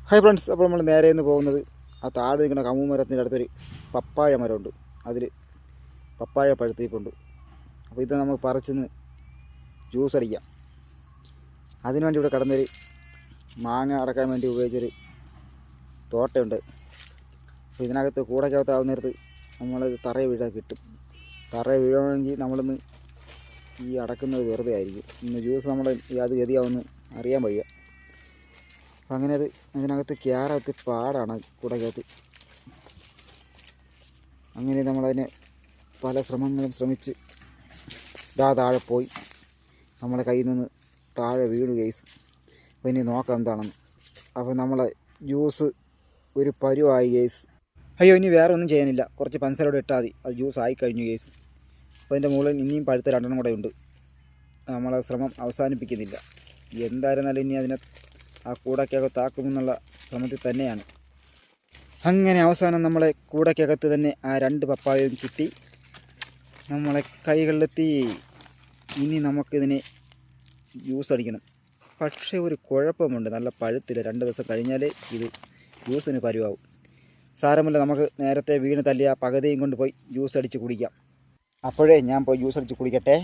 Hi friends, അപ്പോൾ നമ്മൾ നേരെ നിന്ന് പോകുന്നത് ആ താഴെ നിൽക്കുന്ന കമു മരത്തിൻ്റെ അടുത്തൊരു പപ്പായ മരമുണ്ട്. അതിൽ പപ്പായ പഴുത്തിപ്പുണ്ട്. അപ്പോൾ ഇത് നമുക്ക് പറിച്ചെന്ന് ജ്യൂസ് അടിക്കാം. അതിനുവേണ്ടി ഇവിടെ കടന്നൊരു മാങ്ങ അടക്കാൻ വേണ്ടി ഉപയോഗിച്ചൊരു തോട്ടയുണ്ട്. അപ്പോൾ ഇതിനകത്ത് കൂടക്കകത്താവുന്ന നേരത്ത് നമ്മളത് തറയെ വീഴാൻ കിട്ടും. തറയെ വീഴണമെങ്കിൽ നമ്മളൊന്ന് ഈ അടക്കുന്നത് വെറുതെ ആയിരിക്കും. ഇന്ന് ജ്യൂസ് നമ്മൾ അത് ഗതിയാവുമെന്ന് അറിയാൻ വയ്യ. അപ്പം അങ്ങനെ അത് അതിനകത്ത് കയറകത്ത് പാടാണ് കൂടക്കകത്ത്. അങ്ങനെ നമ്മളതിനെ പല ശ്രമങ്ങളും ശ്രമിച്ച് താഴെ പോയി നമ്മളെ കയ്യിൽ നിന്ന് താഴെ വീണു ഗൈസ്. അപ്പോൾ ഇനി നോക്കാം എന്താണെന്ന്. അപ്പോൾ നമ്മളെ ജ്യൂസ് ഒരു പരുവായി ഗൈസ്. അയ്യോ, ഇനി വേറെ ഒന്നും ചെയ്യാനില്ല, കുറച്ച് പഞ്ചസാരയോടെ ഇട്ടാൽ മതി. അത് ജ്യൂസ് ആയി കഴിഞ്ഞു ഗൈസ്. അപ്പോൾ അതിൻ്റെ മുകളിൽ ഇനിയും പഴുത്ത രണ്ടെണ്ണം കൂടെ ഉണ്ട്. നമ്മളെ ശ്രമം അവസാനിപ്പിക്കുന്നില്ല. എന്തായിരുന്നാലും ഇനി അതിനെ ആ കൂടക്കകത്താക്കുമെന്നുള്ള ശ്രമത്തിൽ തന്നെയാണ്. അങ്ങനെ അവസാനം നമ്മളെ കൂടക്കകത്ത് തന്നെ ആ 2 പപ്പായയും കിട്ടി നമ്മളെ കൈകളിലെത്തി. ഇനി നമുക്കിതിനെ ജ്യൂസ് അടിക്കണം. പക്ഷേ ഒരു കുഴപ്പമുണ്ട്, നല്ല പഴുത്തില്ല. 2 ദിവസം കഴിഞ്ഞാലേ ഇത് ജ്യൂസിന് പരുവാകും. സാരമില്ല, നമുക്ക് നേരത്തെ വീണ് തല്ലിയ പകുതിയും കൊണ്ട് പോയി ജ്യൂസ് അടിച്ച് കുടിക്കാം. അപ്പോഴേ ഞാൻ പോയി ജ്യൂസ് അടിച്ച് കുടിക്കട്ടെ.